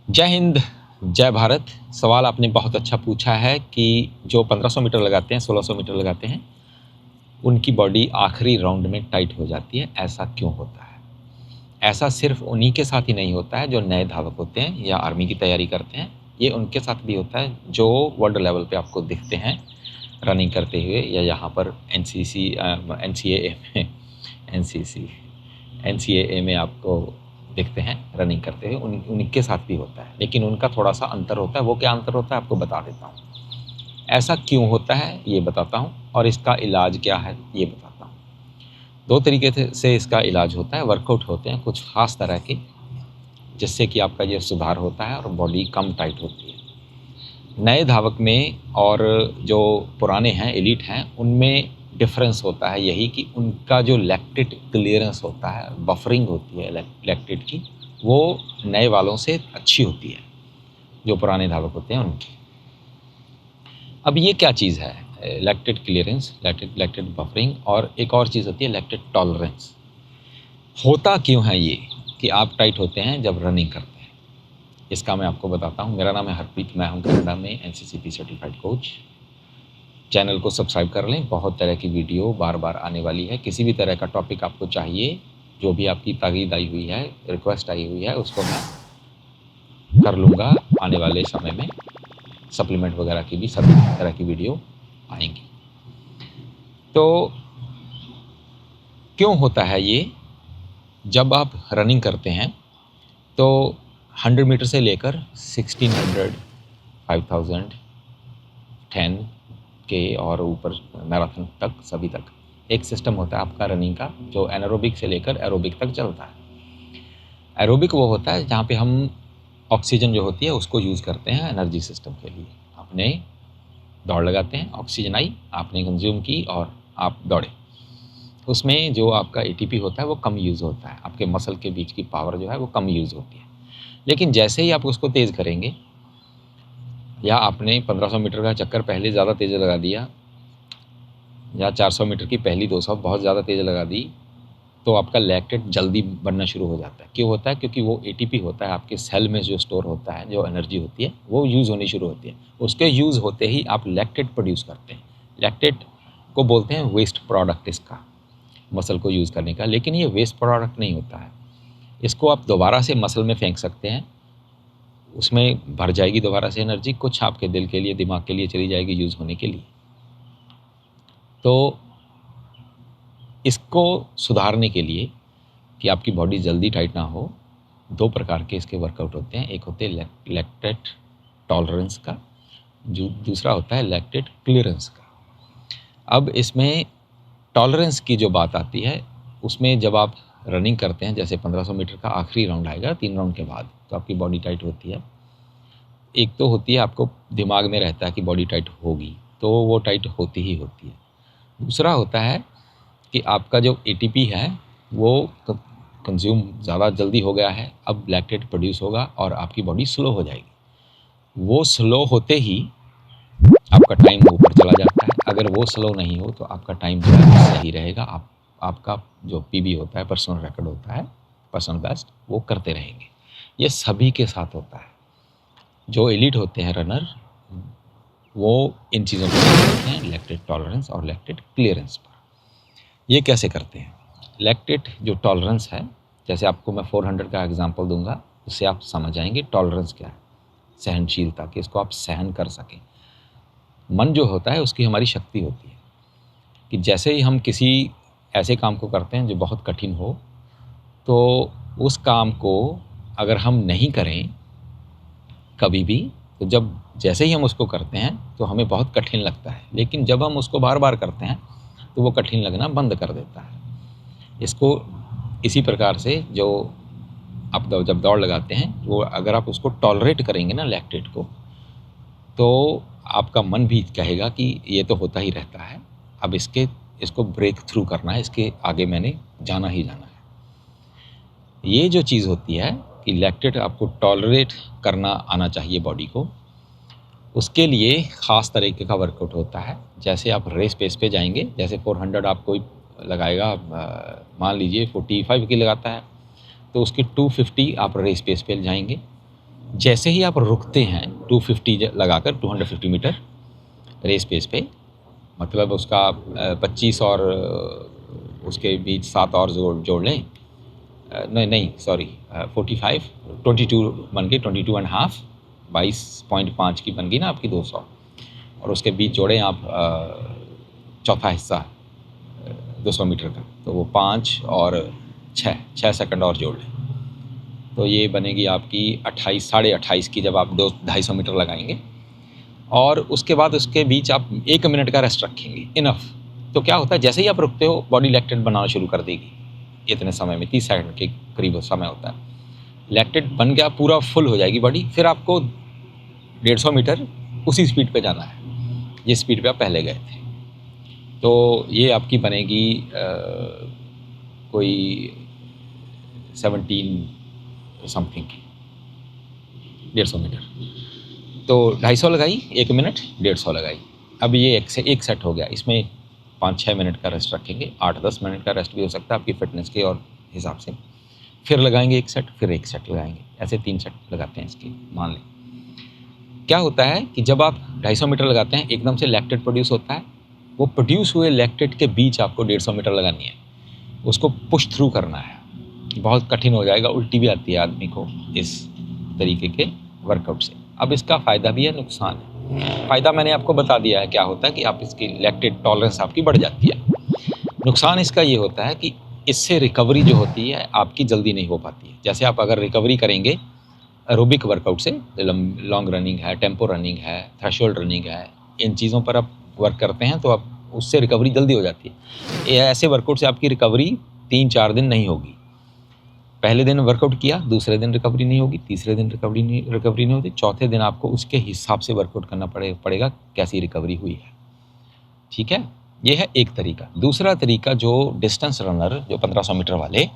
जय हिंद, जय भारत। सवाल आपने बहुत अच्छा पूछा है कि जो 1500 मीटर लगाते हैं, 1600 मीटर लगाते हैं, उनकी बॉडी आखिरी राउंड में टाइट हो जाती है, ऐसा क्यों होता है? ऐसा सिर्फ उन्हीं के साथ ही नहीं होता है जो नए धावक होते हैं या आर्मी की तैयारी करते हैं, ये उनके साथ भी होता है जो वर्ल्ड लेवल पे आपको दिखते हैं रनिंग करते हुए या यहाँ पर एनसीए में एनसीए में आपको दिखते हैं रनिंग करते हुए, उनके साथ भी होता है, लेकिन उनका थोड़ा सा अंतर होता है। वो क्या अंतर होता है आपको बता देता हूँ। ऐसा क्यों होता है ये बताता हूँ, और इसका इलाज क्या है ये बताता हूँ। दो तरीके से इसका इलाज होता है। वर्कआउट होते हैं कुछ खास तरह के, जिससे कि आपका ये सुधार होता है और बॉडी कम टाइट होती है। नए धावक में और जो पुराने हैं, एलीट हैं, उनमें डिफरेंस होता है यही कि उनका जो लैक्टेट क्लियरेंस होता है, बफरिंग होती है लैक्टेट की, वो नए वालों से अच्छी होती है, जो पुराने धावक होते हैं उनकी। अब ये क्या चीज़ है? लैक्टेट क्लियरेंस, लैक्टेट बफरिंग, और एक और चीज़ होती है लैक्टेट टॉलरेंस। होता क्यों है ये कि आप टाइट होते हैं जब रनिंग करते हैं? इसका मैं आपको बताता हूँ। मेरा नाम है हरप्रीत, मैं हूँ कनाडा में एनसीसीपी सर्टिफाइड कोच। चैनल को सब्सक्राइब कर लें, बहुत तरह की वीडियो बार बार आने वाली है। किसी भी तरह का टॉपिक आपको चाहिए, जो भी आपकी ताकीद आई हुई है, रिक्वेस्ट आई हुई है, उसको मैं कर लूँगा आने वाले समय में। सप्लीमेंट वगैरह की भी सभी तरह की वीडियो आएंगी। तो क्यों होता है ये? जब आप रनिंग करते हैं तो 100 मीटर से लेकर 1600, 5000, 10 के और ऊपर मैराथन तक, सभी तक एक सिस्टम होता है आपका रनिंग का, जो एनारोबिक से लेकर एरोबिक तक चलता है। एरोबिक वो होता है जहाँ पे हम ऑक्सीजन जो होती है उसको यूज़ करते हैं एनर्जी सिस्टम के लिए। आपने दौड़ लगाते हैं, ऑक्सीजन आई, आपने कंज्यूम की और आप दौड़े। उसमें जो आपका एटीपी होता है वो कम यूज़ होता है, आपके मसल के बीच की पावर जो है वो कम यूज़ होती है। लेकिन जैसे ही आप उसको तेज़ करेंगे, या आपने 1500 मीटर का चक्कर पहले ज़्यादा तेज़ लगा दिया, या 400 मीटर की पहली 200 बहुत ज़्यादा तेज़ लगा दी, तो आपका लैक्टेट जल्दी बनना शुरू हो जाता है। क्यों होता है? क्योंकि वो एटीपी होता है आपके सेल में जो स्टोर होता है, जो एनर्जी होती है वो यूज़ होनी शुरू होती है। उसके यूज़ होते ही आप लैक्टेट प्रोड्यूस करते हैं। लैक्टेट को बोलते हैं वेस्ट प्रोडक्ट इसका, मसल को यूज़ करने का। लेकिन ये वेस्ट प्रोडक्ट नहीं होता है, इसको आप दोबारा से मसल में फेंक सकते हैं, उसमें भर जाएगी दोबारा से एनर्जी, कुछ आपके दिल के लिए, दिमाग के लिए चली जाएगी यूज़ होने के लिए। तो इसको सुधारने के लिए कि आपकी बॉडी जल्दी टाइट ना हो, दो प्रकार के इसके वर्कआउट होते हैं। एक होते हैं लैक्टेट टॉलरेंस का, जो दूसरा होता है लैक्टेट क्लियरेंस का। अब इसमें टॉलरेंस की जो बात आती है, उसमें जब आप रनिंग करते हैं, जैसे 1500 मीटर का आखिरी राउंड आएगा 3 राउंड के बाद, तो आपकी बॉडी टाइट होती है। एक तो होती है, आपको दिमाग में रहता है कि बॉडी टाइट होगी, तो वो टाइट होती ही होती है। दूसरा होता है कि आपका जो एटीपी है वो कंज्यूम ज़्यादा जल्दी हो गया है, अब लैक्टेट प्रोड्यूस होगा और आपकी बॉडी स्लो हो जाएगी। वो स्लो होते ही आपका टाइम ऊपर चला जाता है। अगर वो स्लो नहीं हो तो आपका टाइम जो है सही रहेगा। आपका जो पीबी होता है, पर्सनल रिकॉर्ड होता है, पर्सनल बेस्ट, वो करते रहेंगे। ये सभी के साथ होता है। जो एलीट होते हैं रनर, वो इन चीज़ों पर करते हैं, लैक्टेट टॉलरेंस और लैक्टेट क्लियरेंस पर। ये कैसे करते हैं? लैक्टेट जो टॉलरेंस है, जैसे आपको मैं 400 का एग्जांपल दूंगा, उससे आप समझ आएंगे टॉलरेंस क्या है। सहनशीलता, कि इसको आप सहन कर सकें। मन जो होता है उसकी हमारी शक्ति होती है कि जैसे ही हम किसी ऐसे काम को करते हैं जो बहुत कठिन हो, तो उस काम को अगर हम नहीं करें कभी भी, तो जैसे ही हम उसको करते हैं तो हमें बहुत कठिन लगता है, लेकिन जब हम उसको बार बार करते हैं तो वो कठिन लगना बंद कर देता है। इसको इसी प्रकार से जो आप जब दौड़ लगाते हैं, वो अगर आप उसको टॉलरेट करेंगे ना लैक्टेट को, तो आपका मन भी कहेगा कि ये तो होता ही रहता है, अब इसको ब्रेक थ्रू करना है, इसके आगे मैंने जाना ही जाना है। ये जो चीज़ होती है कि लैक्टेट आपको टॉलरेट करना आना चाहिए बॉडी को, उसके लिए ख़ास तरीके का वर्कआउट होता है। जैसे आप रेस पेस पे जाएंगे, जैसे 400 आप कोई लगाएगा, मान लीजिए 45 की लगाता है, तो उसकी 250 आप रेस पेस पे जाएंगे, जैसे ही आप रुकते हैं 250 लगाकर 250 मीटर रेस पेस पे, मतलब उसका 25 और उसके बीच 7 और जोड़ लें, नहीं नहीं सॉरी 45 22 बन गई, 22.5, 22.5 की बन गई ना आपकी 200, और उसके बीच जोड़ें आप चौथा हिस्सा 200 मीटर का, तो वो 5 और 6 सेकंड और जोड़ लें, तो ये बनेगी आपकी 28, 28.5 की जब आप 250 मीटर लगाएंगे, और उसके बाद उसके बीच आप 1 मिनट का रेस्ट रखेंगे, इनफ। तो क्या होता है, जैसे ही आप रुकते हो बॉडी लैक्टेट बनाना शुरू कर देगी, इतने समय में 30 सेकंड के करीब समय होता है, लैक्टेट बन गया, पूरा फुल हो जाएगी बॉडी, फिर आपको 150 मीटर उसी स्पीड पे जाना है जिस स्पीड पे आप पहले गए थे। तो ये आपकी बनेगी कोई 17 समथिंग की 150 मीटर, तो 250 लगाई, 1 मिनट 150 लगाई। अब ये एक सेट हो गया, इसमें 5-6 मिनट का रेस्ट रखेंगे, 8-10 मिनट का रेस्ट भी हो सकता है आपकी फिटनेस के और हिसाब से, फिर लगाएंगे एक सेट, फिर एक सेट लगाएंगे, ऐसे 3 सेट लगाते हैं इसके, मान लें। क्या होता है कि जब आप 250 मीटर लगाते हैं एकदम से लैक्टेट प्रोड्यूस होता है, वो प्रोड्यूस हुए लैक्टेट के बीच आपको 150 मीटर लगानी है, उसको पुश थ्रू करना है, बहुत कठिन हो जाएगा, उल्टी भी आती है आदमी को इस तरीके के वर्कआउट से। अब इसका फ़ायदा भी है, नुकसान है। फ़ायदा मैंने आपको बता दिया है क्या होता है कि आप इसकी लैक्टेट टॉलरेंस आपकी बढ़ जाती है। नुकसान इसका ये होता है कि इससे रिकवरी जो होती है आपकी जल्दी नहीं हो पाती है। जैसे आप अगर रिकवरी करेंगे एरोबिक वर्कआउट से, लॉन्ग रनिंग है, टेम्पो रनिंग है, थ्रेशोल्ड रनिंग है, इन चीज़ों पर आप वर्क करते हैं तो आप उससे रिकवरी जल्दी हो जाती है। ये ऐसे वर्कआउट से आपकी रिकवरी 3-4 दिन नहीं होगी। पहले दिन वर्कआउट किया, दूसरे दिन रिकवरी नहीं होगी, तीसरे दिन रिकवरी नहीं होती, चौथे दिन आपको उसके हिसाब से वर्कआउट करना पड़ेगा कैसी रिकवरी हुई है। ठीक है, ये है एक तरीका। दूसरा तरीका जो डिस्टेंस रनर, जो 1500 मीटर वाले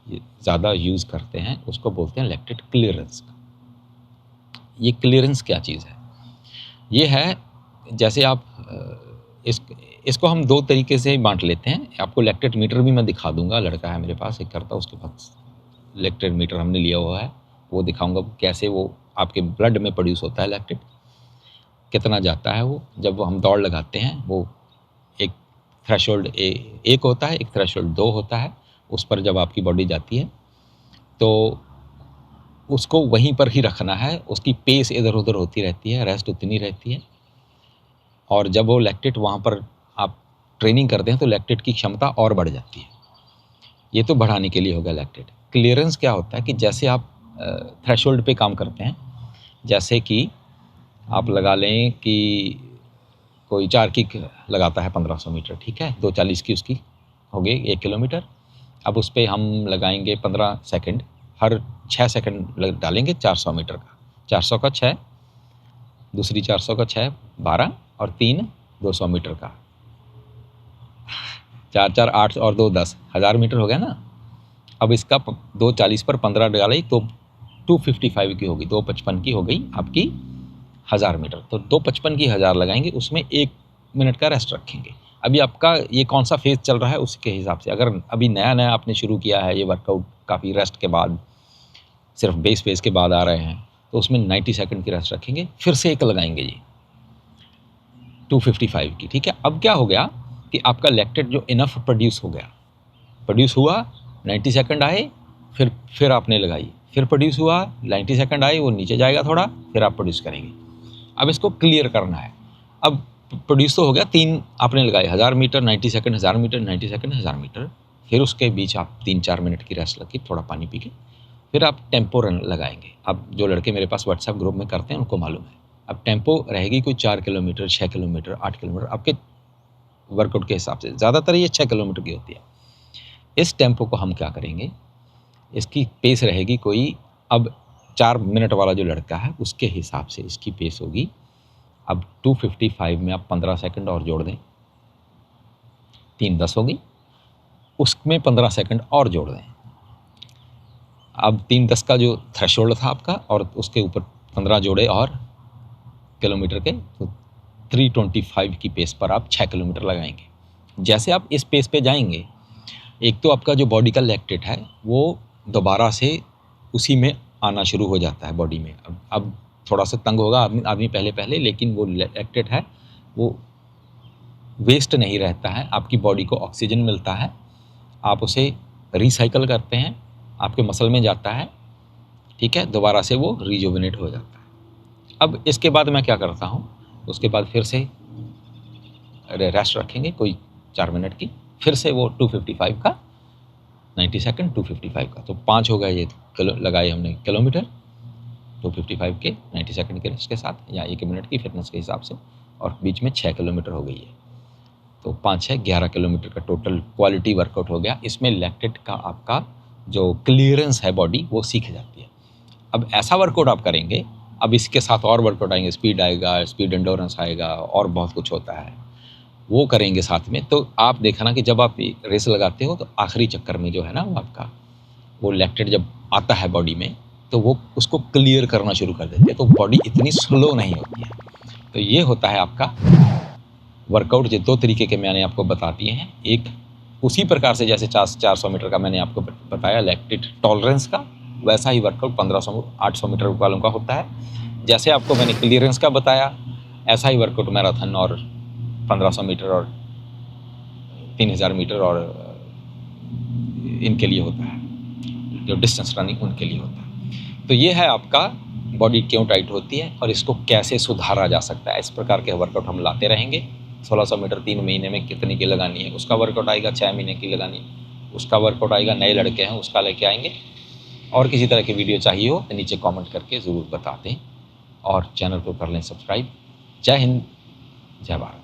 ज़्यादा यूज़ करते हैं, उसको बोलते हैं लैक्टेट क्लियरेंस। ये क्लियरेंस क्या चीज़ है? ये है, जैसे आप इसको हम 2 तरीके से बांट लेते हैं। आपको लैक्टेट मीटर भी मैं दिखा दूंगा, लड़का है मेरे पास एक करता, उसके पास लैक्टेट मीटर हमने लिया हुआ है, वो दिखाऊंगा कैसे वो आपके ब्लड में प्रोड्यूस होता है लैक्टेट, कितना जाता है वो। जब हम दौड़ लगाते हैं, वो एक थ्रेशोल्ड 1 होता है, एक थ्रेशोल्ड 2 होता है, उस पर जब आपकी बॉडी जाती है तो उसको वहीं पर ही रखना है, उसकी पेस इधर उधर होती रहती है, रेस्ट उतनी रहती है, और जब वो लैक्टेट वहाँ पर आप ट्रेनिंग करते हैं तो लैक्टेट की क्षमता और बढ़ जाती है। ये तो बढ़ाने के लिए होगा लैक्टेट। क्लियरेंस क्या होता है कि जैसे आप थ्रेशोल्ड पे काम करते हैं, जैसे कि आप लगा लें कि कोई 4 किक लगाता है 1500 मीटर, ठीक है, 2:40 की उसकी हो गई 1 किलोमीटर। अब उस पर हम लगाएंगे 15 सेकंड, हर 6 सेकंड डालेंगे 400 मीटर का, 400 का 6, दूसरी 400 का 6 12, और 3 200 मीटर का, 4 4 8 और 2 10, 1000 मीटर हो गया ना। अब इसका 2:40 पर 15 डाली तो 255 की होगी, 255 की हो गई आपकी 1000 मीटर। तो 255 की 1000 लगाएंगे, उसमें 1 मिनट का रेस्ट रखेंगे। अभी आपका ये कौन सा फेज़ चल रहा है उसके हिसाब से, अगर अभी नया नया आपने शुरू किया है ये वर्कआउट, काफ़ी रेस्ट के बाद, सिर्फ बेस फेज़ के बाद आ रहे हैं, तो उसमें 90 सेकंड की रेस्ट रखेंगे, फिर से एक लगाएंगे जी 255 की, ठीक है। अब क्या हो गया कि आपका लैक्टेट जो इनफ प्रोड्यूस हो गया, प्रोड्यूस हुआ, 90 सेकंड आए, फिर आपने लगाई, फिर प्रोड्यूस हुआ, 90 सेकंड आए, वो नीचे जाएगा थोड़ा, फिर आप प्रोड्यूस करेंगे। अब इसको क्लियर करना है। अब प्रोड्यूस तो हो गया, 3 आपने लगाए, 1000 metre 90 second, 1000 metre 90 second, 1000 metre, फिर उसके बीच आप 3-4 मिनट की रेस्ट लगी, थोड़ा पानी पी के, फिर आप टेम्पो रन लगाएंगे। अब जो लड़के मेरे पास व्हाट्सएप ग्रुप में करते हैं उनको मालूम है। अब टेम्पो रहेगी कोई 4 किलोमीटर, 6 किलोमीटर, 8 किलोमीटर, आपके वर्कआउट के हिसाब से, ज़्यादातर ये 6 किलोमीटर की होती है। इस टेम्पो को हम क्या करेंगे, इसकी पेस रहेगी कोई, अब 4 मिनट वाला जो लड़का है उसके हिसाब से इसकी पेस होगी। अब 255 में आप 15 सेकंड और जोड़ दें, 3 10 हो गई, उसमें 15 सेकंड और जोड़ दें। अब 3 10 का जो थ्रेशोल्ड था आपका, और उसके ऊपर 15 जोड़े और किलोमीटर के, तो 325 की पेस पर आप 6 किलोमीटर लगाएंगे। जैसे आप इस पेस पे जाएंगे, एक तो आपका जो बॉडी का लैक्टेट है वो दोबारा से उसी में आना शुरू हो जाता है बॉडी में। अब थोड़ा सा तंग होगा आदमी पहले पहले, लेकिन वो लैक्टेट है वो वेस्ट नहीं रहता है, आपकी बॉडी को ऑक्सीजन मिलता है, आप उसे रिसाइकल करते हैं, आपके मसल में जाता है, ठीक है, दोबारा से वो रिजुविनेट हो जाता है। अब इसके बाद मैं क्या करता हूँ, उसके बाद फिर से रेस्ट रखेंगे कोई 4 मिनट की, फिर से वो 255 का 90 सेकंड 255 का, तो 5 हो गए ये लगाए हमने किलोमीटर 255 के 90 सेकंड के रेस्ट के साथ, या 1 मिनट की फिटनेस के हिसाब से, और बीच में 6 किलोमीटर हो गई है, तो 5 6 11 किलोमीटर का टोटल क्वालिटी वर्कआउट हो गया। इसमें लैक्टेट का आपका जो क्लियरेंस है बॉडी वो सीख जाती है। अब ऐसा वर्कआउट आप करेंगे, अब इसके साथ और वर्कआउट आएंगे, स्पीड आएगा, स्पीड एंडोरेंस आएगा, और बहुत कुछ होता है, वो करेंगे साथ में। तो आप देखना कि जब आप रेस लगाते हो तो आखिरी चक्कर में जो है ना वो आपका वो लैक्टेट जब आता है बॉडी में, तो वो उसको क्लियर करना शुरू कर देते हैं, तो बॉडी इतनी स्लो नहीं होती है। तो ये होता है आपका वर्कआउट। जो 2 तरीके के मैंने आपको बता दिए हैं, एक उसी प्रकार से जैसे 400 मीटर का मैंने आपको बताया लैक्टेट टॉलरेंस का, वैसा ही वर्कआउट 1500 800 मीटर वालों का होता है। जैसे आपको मैंने क्लियरेंस का बताया, ऐसा ही वर्कआउट मैराथन और 1500 मीटर और 3000 मीटर और इनके लिए होता है, जो डिस्टेंस रनिंग उनके लिए होता है। तो ये है आपका बॉडी क्यों टाइट होती है और इसको कैसे सुधारा जा सकता है। इस प्रकार के वर्कआउट हम लाते रहेंगे। 1600 मीटर 3 महीने में कितने की लगानी है, उसका वर्कआउट आएगा। 6 महीने की लगानी है, उसका वर्कआउट आएगा। नए लड़के हैं उसका लेके आएंगे। और किसी तरह की वीडियो चाहिए हो तो नीचे कमेंट करके ज़रूर बता दें, और चैनल को कर लें सब्सक्राइब। जय हिंद, जय भारत।